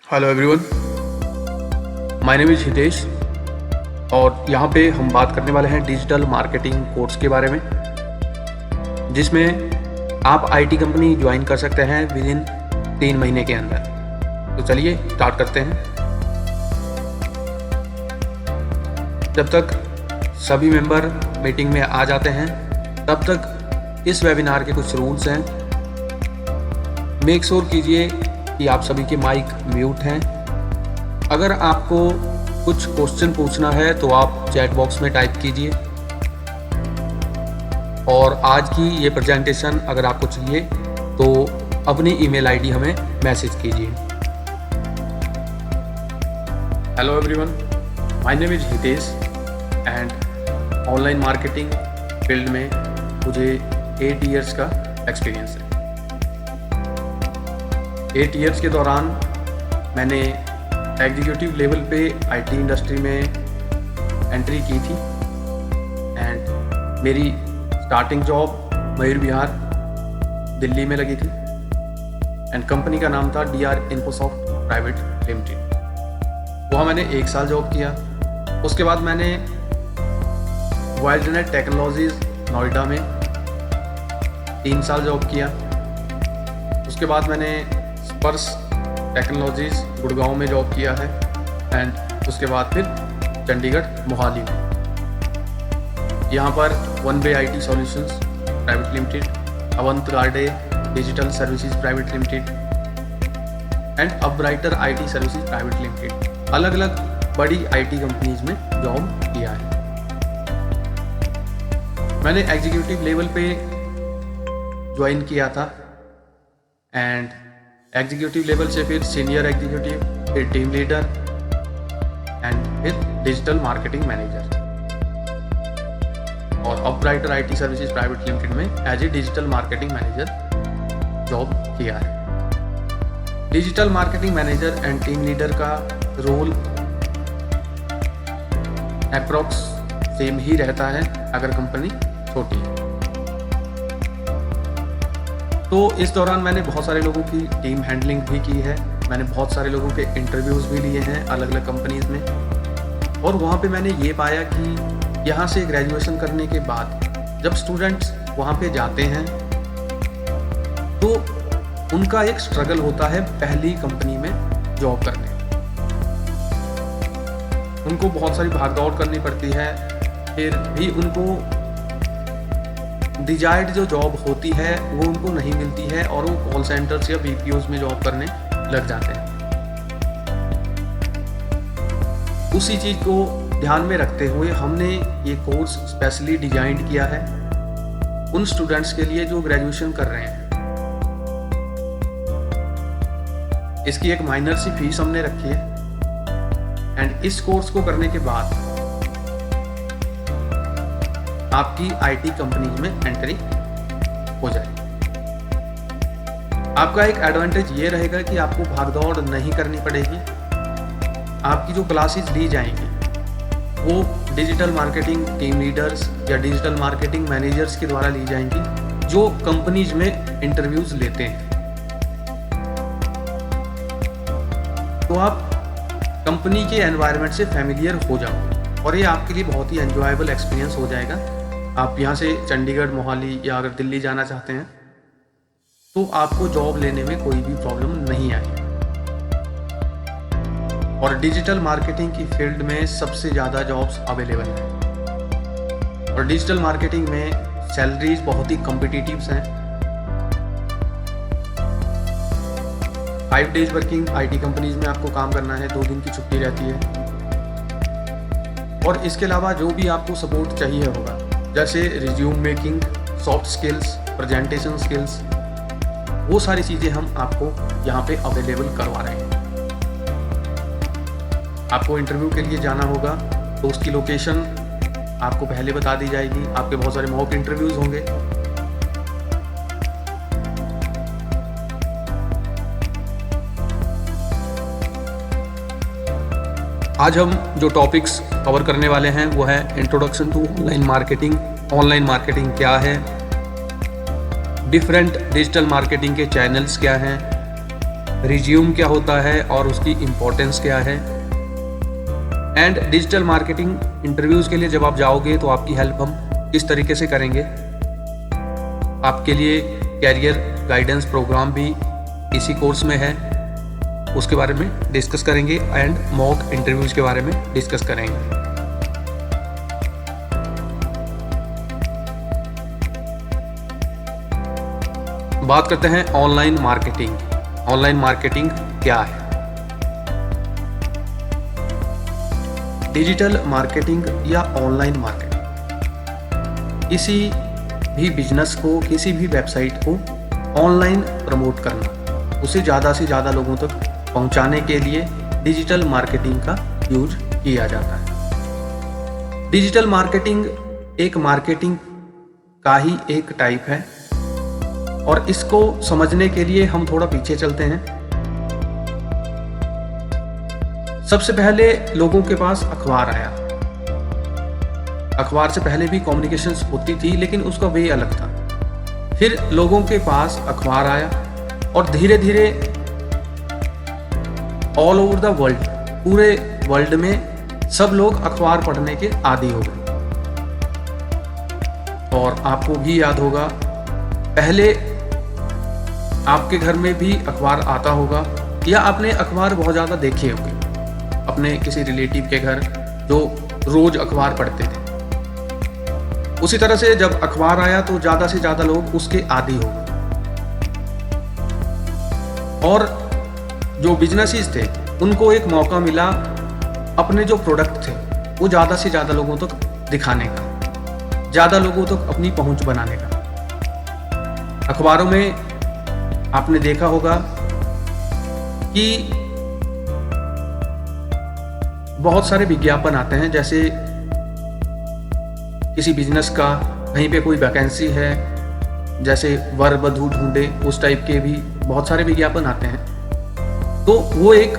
Hello everyone, my name is Hitesh और यहाँ पे हम बात करने वाले हैं डिजिटल मार्केटिंग कोर्स के बारे में, जिसमें आप आईटी कंपनी ज्वाइन कर सकते हैं विद इन 3 महीने के अंदर। तो चलिए स्टार्ट करते हैं। जब तक सभी मेंबर मीटिंग में आ जाते हैं तब तक इस वेबिनार के कुछ रूल्स हैं। मेक श्योर कीजिए कि आप सभी के माइक म्यूट हैं। अगर आपको कुछ क्वेश्चन पूछना है तो आप चैट बॉक्स में टाइप कीजिए, और आज की ये प्रेजेंटेशन अगर आपको चाहिए तो अपनी ईमेल आईडी हमें मैसेज कीजिए। Hello everyone, my name is Hitesh and online marketing field में मुझे 8 इयर्स का एक्सपीरियंस है। 8 इयर्स के दौरान मैंने एग्जीक्यूटिव लेवल पे आईटी इंडस्ट्री में एंट्री की थी एंड मेरी स्टार्टिंग जॉब मयूर विहार दिल्ली में लगी थी एंड कंपनी का नाम था DR इन्फोसॉफ्ट प्राइवेट लिमिटेड। वहाँ मैंने 1 साल जॉब किया। उसके बाद मैंने वाइल्डनेट टेक्नोलॉजीज नोएडा में 3 साल जॉब किया। उसके बाद मैंने स्पर्श टेक्नोलॉजीज गुड़गांव में जॉब किया है एंड उसके बाद फिर चंडीगढ़ मोहाली में। यहाँ पर one way IT solutions private limited, avant garde digital services private limited and upbrighter IT services private limited, अलग अलग बड़ी IT कंपनीज में जॉब किया है। मैंने एग्जीक्यूटिव लेवल पे ज्वाइन किया था एंड एग्जीक्यूटिव लेवल से फिर सीनियर एग्जीक्यूटिव, फिर टीम लीडर एंड फिर डिजिटल मार्केटिंग मैनेजर, और Upbrighter IT services private limited में as a digital marketing manager job किया है। Digital marketing manager and team leader का रोल अप्रॉक्स सेम ही रहता है अगर कंपनी छोटी है। तो इस दौरान मैंने बहुत सारे लोगों की टीम हैंडलिंग भी की है। मैंने बहुत सारे लोगों के इंटरव्यूज़ भी लिए हैं अलग अलग कंपनीज़ में, और वहाँ पे मैंने ये पाया कि यहाँ से ग्रेजुएशन करने के बाद जब स्टूडेंट्स वहाँ पे जाते हैं तो उनका एक स्ट्रगल होता है पहली कंपनी में जॉब करने। उनको बहुत सारी भागदौड़ करनी पड़ती है, फिर भी उनको डिजायर्ड जो जॉब होती है वो उनको नहीं मिलती है और वो कॉल सेंटर्स या BPOs में जॉब करने लग जाते हैं। उसी चीज़ को ध्यान में रखते हुए हमने ये कोर्स स्पेशली डिजाइन किया है उन स्टूडेंट्स के लिए जो ग्रेजुएशन कर रहे हैं। इसकी एक माइनर सी फीस हमने रखी है एंड इस कोर्स को करने के बाद आपकी IT कंपनीज में एंट्री हो जाएगी। आपका एक एडवांटेज ये रहेगा कि आपको भागदौड़ नहीं करनी पड़ेगी। आपकी जो क्लासेस ली जाएंगी वो डिजिटल मार्केटिंग टीम लीडर्स या डिजिटल मार्केटिंग मैनेजर्स के द्वारा ली जाएंगी जो कंपनीज में इंटरव्यूज लेते हैं। तो आप कंपनी के एनवायरनमेंट से फैमिलियर हो जाओगे और ये आपके लिए बहुत ही एंजॉयबल एक्सपीरियंस हो जाएगा। आप यहाँ से चंडीगढ़, मोहाली या अगर दिल्ली जाना चाहते हैं तो आपको जॉब लेने में कोई भी प्रॉब्लम नहीं आएगी। और डिजिटल मार्केटिंग की फील्ड में सबसे ज़्यादा जॉब्स अवेलेबल हैं और डिजिटल मार्केटिंग में सैलरीज बहुत ही कॉम्पिटिटिव्स हैं। 5 डेज वर्किंग IT कंपनीज में आपको काम करना है, 2 दिन की छुट्टी रहती है। और इसके अलावा जो भी आपको सपोर्ट चाहिए होगा जैसे resume making, soft skills, presentation skills, वो सारी चीज़ें हम आपको यहाँ पे अवेलेबल करवा रहे हैं। आपको इंटरव्यू के लिए जाना होगा तो उसकी लोकेशन आपको पहले बता दी जाएगी। आपके बहुत सारे मॉक इंटरव्यूज़ होंगे। आज हम जो टॉपिक्स कवर करने वाले हैं वो है introduction to online marketing. Online marketing क्या है, डिफरेंट डिजिटल मार्केटिंग के चैनल्स क्या हैं, रिज्यूम क्या होता है और उसकी इम्पोर्टेंस क्या है। एंड डिजिटल मार्केटिंग इंटरव्यूज़ के लिए जब आप जाओगे तो आपकी हेल्प हम किस तरीके से करेंगे। आपके लिए कैरियर गाइडेंस प्रोग्राम भी इसी कोर्स में है, उसके बारे में डिस्कस करेंगे एंड मॉक इंटरव्यूज़ के बारे में डिस्कस करेंगे। बात करते हैं ऑनलाइन मार्केटिंग। ऑनलाइन मार्केटिंग क्या है? डिजिटल मार्केटिंग या ऑनलाइन मार्केटिंग किसी भी बिजनेस को, किसी भी वेबसाइट को ऑनलाइन प्रमोट करना, उसे ज़्यादा से ज़्यादा लोगों तक पहुंचाने के लिए डिजिटल मार्केटिंग का यूज किया जाता है। डिजिटल मार्केटिंग एक मार्केटिंग का ही एक टाइप है और इसको समझने के लिए हम थोड़ा पीछे चलते हैं। सबसे पहले लोगों के पास अखबार आया। अखबार से पहले भी कम्युनिकेशंस होती थी, लेकिन उसका वे अलग था। फिर लोगों के पास अखबार आया और धीरे धीरे ऑल ओवर द वर्ल्ड, पूरे वर्ल्ड में सब लोग अखबार पढ़ने के आदी हो गए। और आपको भी याद होगा, पहले आपके घर में भी अखबार आता होगा या आपने अखबार बहुत ज़्यादा देखे होंगे अपने किसी रिलेटिव के घर जो रोज अखबार पढ़ते थे। उसी तरह से जब अखबार आया तो ज़्यादा से ज़्यादा लोग उसके आदी हो गए और जो बिजनेसेस थे उनको एक मौका मिला अपने जो प्रोडक्ट थे वो ज़्यादा से ज़्यादा लोगों तक दिखाने का, ज़्यादा लोगों तक अपनी पहुंच बनाने का। अखबारों में आपने देखा होगा कि बहुत सारे विज्ञापन आते हैं, जैसे किसी बिजनेस का कहीं पे कोई वैकेंसी है, जैसे वर वधू ढूंढे, उस टाइप के भी बहुत सारे विज्ञापन आते हैं। तो वो एक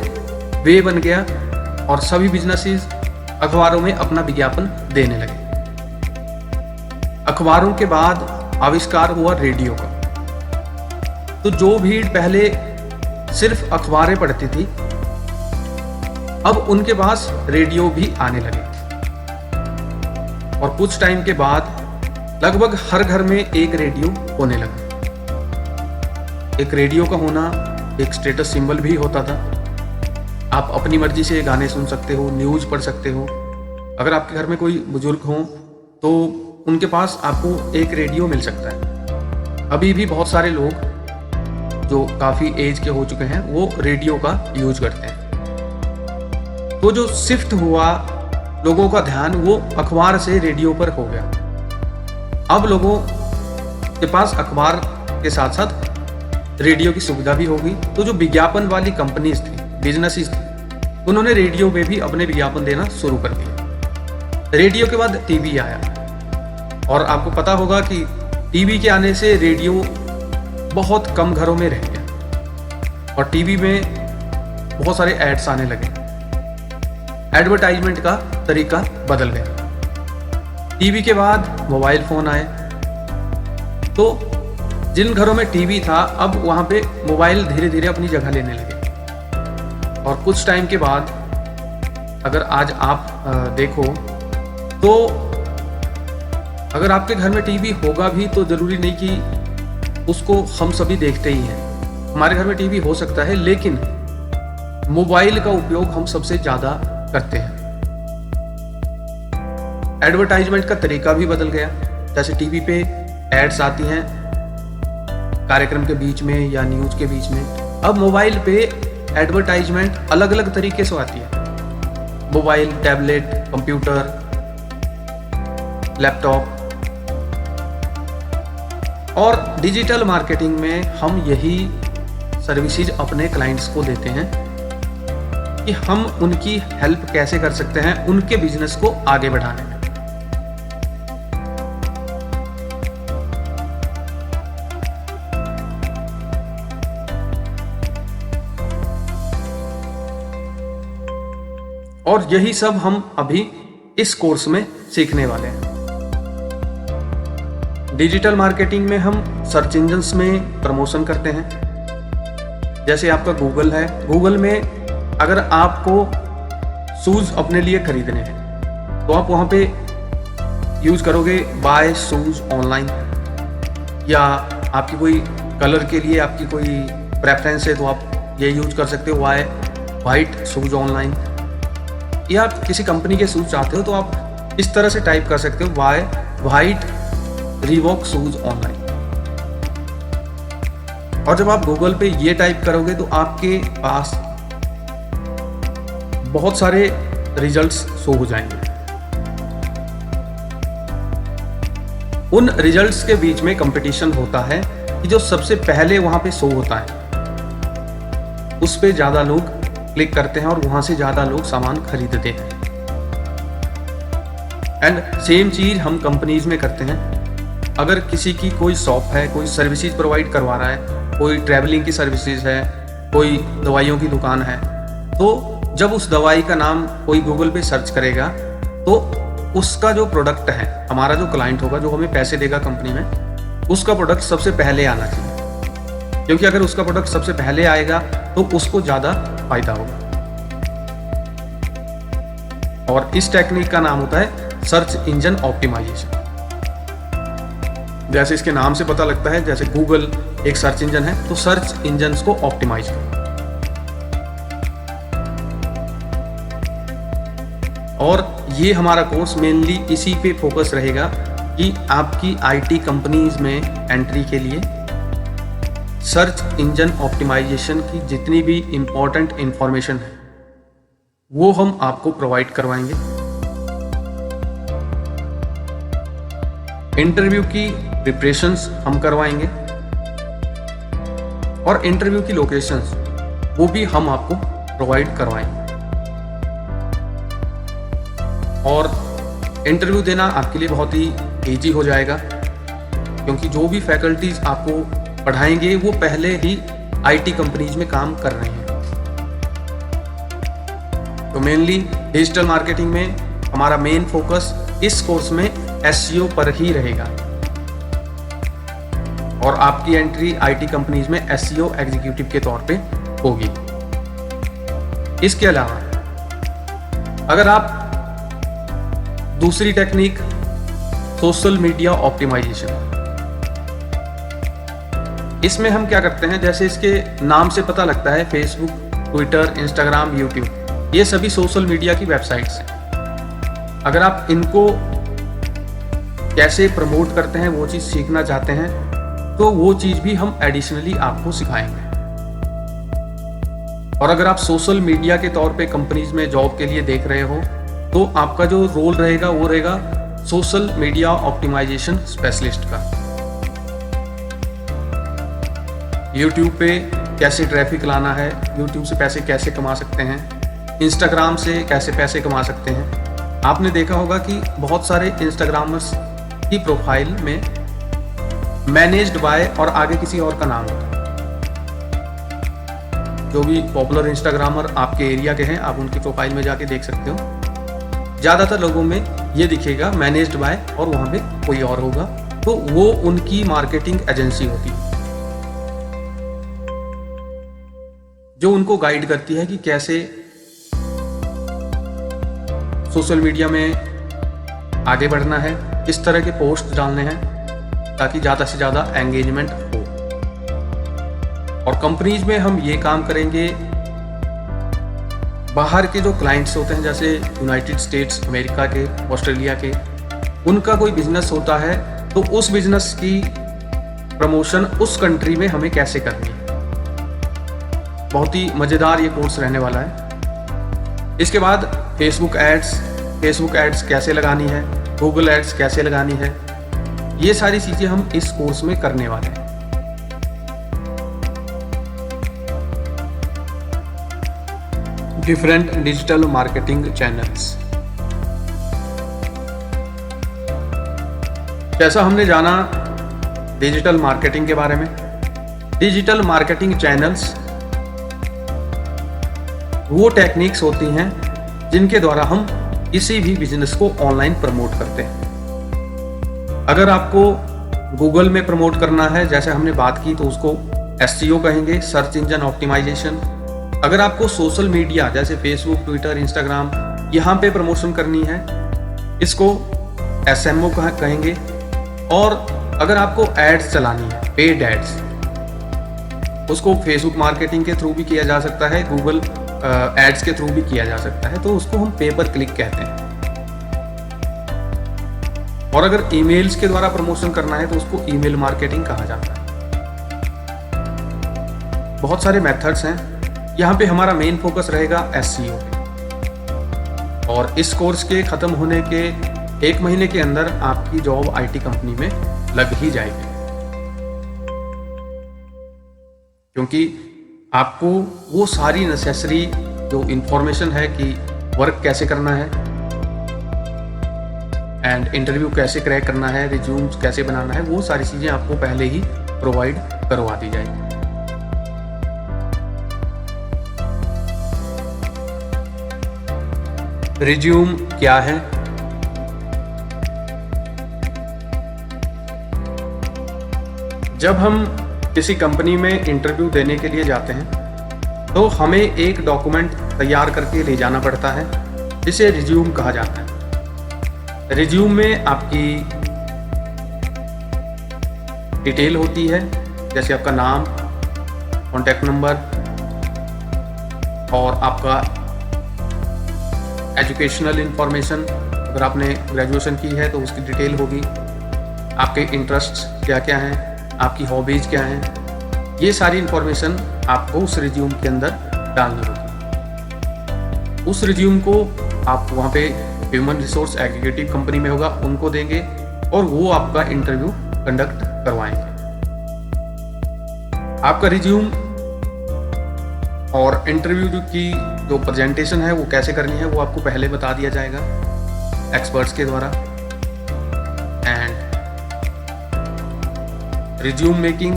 वे बन गया और सभी बिजनेसेस अखबारों में अपना विज्ञापन देने लगे। अखबारों के बाद आविष्कार हुआ रेडियो का। तो जो भीड़ पहले सिर्फ अखबारें पढ़ती थी, अब उनके पास रेडियो भी आने लगे और कुछ टाइम के बाद लगभग हर घर में एक रेडियो होने लगा। एक रेडियो का होना एक स्टेटस सिंबल भी होता था। आप अपनी मर्जी से गाने सुन सकते हो, न्यूज़ पढ़ सकते हो। अगर आपके घर में कोई बुजुर्ग हो तो उनके पास आपको एक रेडियो मिल सकता है। अभी भी बहुत सारे लोग जो काफ़ी एज के हो चुके हैं वो रेडियो का यूज करते हैं। तो जो शिफ्ट हुआ लोगों का ध्यान वो अखबार से रेडियो पर हो गया। अब लोगों के पास अखबार के साथ साथ रेडियो की सुविधा भी होगी। तो जो विज्ञापन वाली कंपनीज थी, बिजनेसेस थी, उन्होंने रेडियो पे भी अपने विज्ञापन देना शुरू कर दिया। रेडियो के बाद टीवी आया और आपको पता होगा कि टीवी के आने से रेडियो बहुत कम घरों में रह गया और टीवी में बहुत सारे एड्स आने लगे। एडवर्टाइजमेंट का तरीका बदल गया। टीवी के बाद मोबाइल फोन आए, तो जिन घरों में टीवी था अब वहां पे मोबाइल धीरे धीरे अपनी जगह लेने लगे। और कुछ टाइम के बाद अगर आज आप देखो तो अगर आपके घर में टीवी होगा भी तो जरूरी नहीं कि उसको हम सभी देखते ही हैं। हमारे घर में टीवी हो सकता है, लेकिन मोबाइल का उपयोग हम सबसे ज्यादा करते हैं। एडवर्टाइजमेंट का तरीका भी बदल गया। जैसे टीवी पे एड्स आती हैं कार्यक्रम के बीच में या न्यूज के बीच में, अब मोबाइल पे एडवर्टाइजमेंट अलग अलग तरीके से आती है। Mobile, tablet, computer, laptop. और डिजिटल मार्केटिंग में हम यही सर्विसेज अपने क्लाइंट्स को देते हैं कि हम उनकी हेल्प कैसे कर सकते हैं उनके बिजनेस को आगे बढ़ाने में। और यही सब हम अभी इस कोर्स में सीखने वाले हैं। डिजिटल मार्केटिंग में हम सर्च इंजन्स में प्रमोशन करते हैं, जैसे आपका गूगल है, गूगल में अगर आपको शूज़ अपने लिए खरीदने हैं तो आप वहाँ पे यूज़ करोगे बाय शूज़ ऑनलाइन, या आपकी कोई कलर के लिए आपकी कोई प्रेफरेंस है तो आप ये यूज़ कर सकते हो बाय वाइट शूज़ ऑनलाइन, या आप किसी कंपनी के शूज़ चाहते हो तो आप इस तरह से टाइप कर सकते हो buy white Reebok shoes online. और जब आप गूगल पे ये टाइप करोगे तो आपके पास बहुत सारे रिजल्ट्स शो हो जाएंगे। उन रिजल्ट्स के बीच में कंपटीशन होता है कि जो सबसे पहले वहां पे शो होता है उस पे ज़्यादा लोग क्लिक करते हैं और वहां से ज़्यादा लोग सामान खरीदते हैं। एंड सेम चीज़ हम कंपनीज में करते हैं। अगर किसी की कोई शॉप है, कोई सर्विसेज प्रोवाइड करवा रहा है, कोई ट्रैवलिंग की सर्विसेज है, कोई दवाइयों की दुकान है, तो जब उस दवाई का नाम कोई गूगल पे सर्च करेगा तो उसका जो प्रोडक्ट है, हमारा जो क्लाइंट होगा जो हमें पैसे देगा कंपनी में, उसका प्रोडक्ट सबसे पहले आना चाहिए, क्योंकि अगर उसका प्रोडक्ट सबसे पहले आएगा तो उसको ज़्यादा फायदा होगा। और इस टेक्निक का नाम होता है सर्च इंजन ऑप्टिमाइजेशन। जैसे इसके नाम से पता लगता है, जैसे गूगल एक सर्च इंजन है तो सर्च इंजन को ऑप्टिमाइज करो। और ये हमारा कोर्स मेनली इसी पे फोकस रहेगा कि आपकी आईटी कंपनीज में एंट्री के लिए सर्च इंजन ऑप्टिमाइजेशन की जितनी भी इंपॉर्टेंट इंफॉर्मेशन है वो हम आपको प्रोवाइड करवाएंगे। इंटरव्यू की प्रिपरेशंस हम करवाएंगे और इंटरव्यू की लोकेशंस वो भी हम आपको प्रोवाइड करवाएंगे। और इंटरव्यू देना आपके लिए बहुत ही ईजी हो जाएगा, क्योंकि जो भी फैकल्टीज आपको पढ़ाएंगे वो पहले ही आईटी कंपनीज में काम कर रहे हैं। तो मेनली डिजिटल मार्केटिंग में हमारा मेन फोकस इस कोर्स में एसईओ पर ही रहेगा और आपकी एंट्री आईटी कंपनीज में एसईओ एग्जीक्यूटिव के तौर पे होगी। इसके अलावा अगर आप दूसरी टेक्निक सोशल मीडिया ऑप्टिमाइजेशन, इसमें हम क्या करते हैं, जैसे इसके नाम से पता लगता है फेसबुक, ट्विटर, इंस्टाग्राम, यूट्यूब, ये सभी सोशल मीडिया की वेबसाइट्स हैं। अगर आप इनको कैसे प्रमोट करते हैं वो चीज़ सीखना चाहते हैं तो वो चीज़ भी हम एडिशनली आपको सिखाएंगे। और अगर आप सोशल मीडिया के तौर पे कंपनीज में जॉब के लिए देख रहे हो तो आपका जो रोल रहेगा वो रहेगा सोशल मीडिया ऑप्टिमाइजेशन स्पेशलिस्ट का। यूट्यूब पे कैसे ट्रैफिक लाना है, यूट्यूब से पैसे कैसे कमा सकते हैं, इंस्टाग्राम से कैसे पैसे कमा सकते हैं। आपने देखा होगा कि बहुत सारे इंस्टाग्रामर्स की प्रोफाइल में मैनेज्ड बाय और आगे किसी और का नाम होता है। जो भी पॉपुलर इंस्टाग्रामर आपके एरिया के हैं आप उनकी प्रोफाइल में जाके देख सकते हो। ज़्यादातर लोगों में ये दिखेगा मैनेज्ड बाय और वहाँ पे कोई और होगा, तो वो उनकी मार्केटिंग एजेंसी होती है जो उनको गाइड करती है कि कैसे सोशल मीडिया में आगे बढ़ना है, किस तरह के पोस्ट डालने हैं ताकि ज़्यादा से ज़्यादा एंगेजमेंट हो। और कंपनीज में हम ये काम करेंगे, बाहर के जो क्लाइंट्स होते हैं जैसे यूनाइटेड स्टेट्स अमेरिका के, ऑस्ट्रेलिया के, उनका कोई बिजनेस होता है तो उस बिजनेस की प्रमोशन उस कंट्री में हमें कैसे करनी है। बहुत ही मज़ेदार ये कोर्स रहने वाला है। इसके बाद फेसबुक एड्स कैसे लगानी है, गूगल एड्स कैसे लगानी है, ये सारी चीज़ें हम इस कोर्स में करने वाले हैं। डिफरेंट डिजिटल मार्केटिंग चैनल्स, जैसा हमने जाना डिजिटल मार्केटिंग के बारे में, डिजिटल मार्केटिंग चैनल्स वो टेक्निक्स होती हैं जिनके द्वारा हम किसी भी बिजनेस को ऑनलाइन प्रमोट करते हैं। अगर आपको गूगल में प्रमोट करना है, जैसे हमने बात की, तो उसको SEO कहेंगे, सर्च इंजन ऑप्टिमाइजेशन। अगर आपको सोशल मीडिया जैसे फेसबुक, ट्विटर, इंस्टाग्राम यहाँ पे प्रमोशन करनी है, इसको SMO कहेंगे। और अगर आपको एड्स चलानी है, पेड एड्स, उसको फेसबुक मार्केटिंग के थ्रू भी किया जा सकता है, गूगल एड्स के थ्रू भी किया जा सकता है, तो उसको हम पे पर क्लिक कहते हैं। और अगर ईमेल्स के द्वारा प्रमोशन करना है तो उसको ईमेल मार्केटिंग कहा जाता है। बहुत सारे मेथड्स हैं। यहाँ पे हमारा मेन फोकस रहेगा SEO पे। और इस कोर्स के ख़त्म होने के 1 महीने के अंदर आपकी जॉब IT कंपनी में लग ही जाएगी, क्योंकि आपको वो सारी नेसेसरी जो इंफॉर्मेशन है कि वर्क कैसे करना है एंड इंटरव्यू कैसे क्रैक करना है, रिज्यूम्स कैसे बनाना है, वो सारी चीज़ें आपको पहले ही प्रोवाइड करवा दी जाएगी। रिज्यूम क्या है? जब हम किसी कंपनी में इंटरव्यू देने के लिए जाते हैं तो हमें एक डॉक्यूमेंट तैयार करके ले जाना पड़ता है, जिसे रिज्यूम कहा जाता है। रिज्यूम में आपकी डिटेल होती है, जैसे आपका नाम, कॉन्टैक्ट नंबर और आपका एजुकेशनल इंफॉर्मेशन। अगर आपने ग्रेजुएशन की है तो उसकी डिटेल होगी, आपके इंटरेस्ट्स क्या क्या हैं, आपकी हॉबीज़ क्या हैं, ये सारी इंफॉर्मेशन आपको उस रिज्यूम के अंदर डालनी होगी। उस रिज्यूम को आप वहाँ पे ह्यूमन रिसोर्स एग्जीक्यूटिव कंपनी में होगा, उनको देंगे और वो आपका इंटरव्यू कंडक्ट करवाएंगे। आपका रिज्यूम और इंटरव्यू की जो प्रेजेंटेशन है वो कैसे करनी है वो आपको पहले बता दिया जाएगा एक्सपर्ट्स के द्वारा। एंड रिज्यूम मेकिंग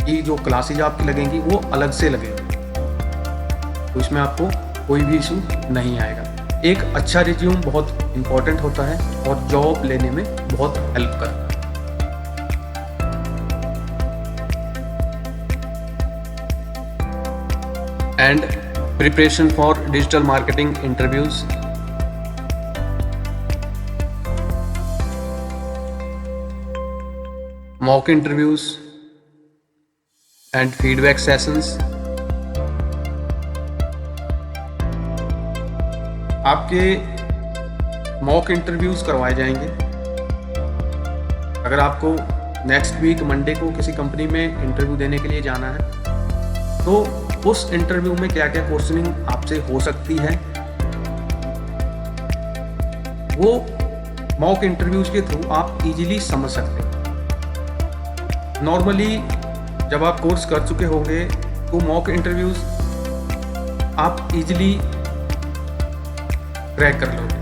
की जो क्लासेज आपकी लगेंगी वो अलग से लगेंगी, तो इसमें आपको कोई भी इशू नहीं आएगा। एक अच्छा रिज्यूम बहुत इम्पोर्टेंट होता है और जॉब लेने में बहुत हेल्प करता है। And preparation for digital marketing interviews. Mock interviews and feedback sessions. आपके मॉक इंटरव्यूज करवाए जाएंगे। अगर आपको नेक्स्ट वीक मंडे को किसी कंपनी में इंटरव्यू देने के लिए जाना है तो उस इंटरव्यू में क्या क्या क्वेश्चनिंग आपसे हो सकती है वो मॉक इंटरव्यूज के थ्रू आप इजीली समझ सकते हैं। नॉर्मली जब आप कोर्स कर चुके होंगे तो मॉक इंटरव्यूज आप इजीली क्रैक कर लोगे,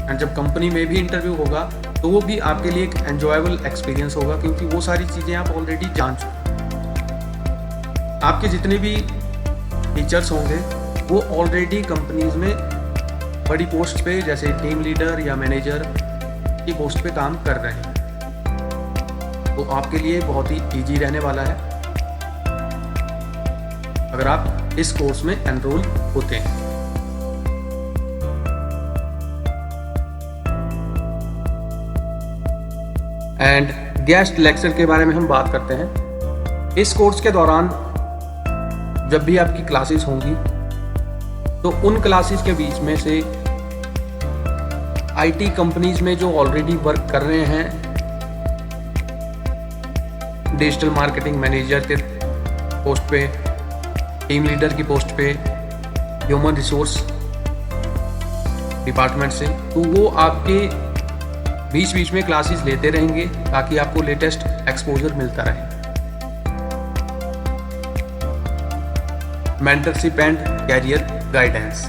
एंड जब कंपनी में भी इंटरव्यू होगा तो वो भी आपके लिए एक एंजॉयबल एक्सपीरियंस होगा, क्योंकि वो सारी चीज़ें आप ऑलरेडी जान चुके। आपके जितने भी टीचर्स होंगे वो ऑलरेडी कंपनीज में बड़ी पोस्ट पे जैसे टीम लीडर या मैनेजर की पोस्ट पे काम कर रहे हैं, तो आपके लिए बहुत ही इजी रहने वाला है अगर आप इस कोर्स में एनरोल होते हैं। एंड गेस्ट लेक्चर के बारे में हम बात करते हैं। इस कोर्स के दौरान जब भी आपकी क्लासेस होंगी तो उन क्लासेस के बीच में से IT कंपनीज में जो ऑलरेडी वर्क कर रहे हैं डिजिटल मार्केटिंग मैनेजर के पोस्ट पे, टीम लीडर की पोस्ट पे, ह्यूमन रिसोर्स डिपार्टमेंट से, तो वो आपके बीच बीच में क्लासेस लेते रहेंगे ताकि आपको लेटेस्ट एक्सपोजर मिलता रहे। Mentorship and career guidance.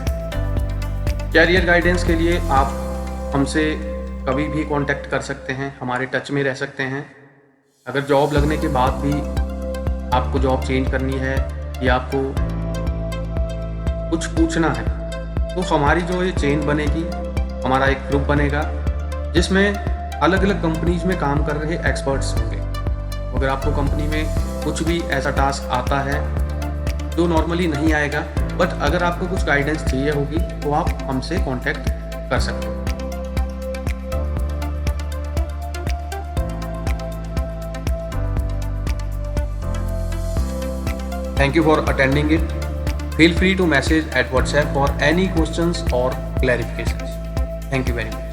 Career guidance के लिए आप हमसे कभी भी कांटेक्ट कर सकते हैं, हमारे टच में रह सकते हैं। अगर जॉब लगने के बाद भी आपको जॉब चेंज करनी है या आपको कुछ पूछना है तो हमारी जो ये चेन बनेगी, हमारा एक ग्रुप बनेगा जिसमें अलग अलग कंपनीज में काम कर रहे एक्सपर्ट्स होंगे। अगर आपको कंपनी में कुछ भी ऐसा टास्क आता है जो नॉर्मली नहीं आएगा, बट अगर आपको कुछ गाइडेंस चाहिए होगी तो आप हमसे कांटेक्ट कर सकते हो। Thank you for attending it. Feel free to message at WhatsApp for any questions or clarifications. Thank you very much.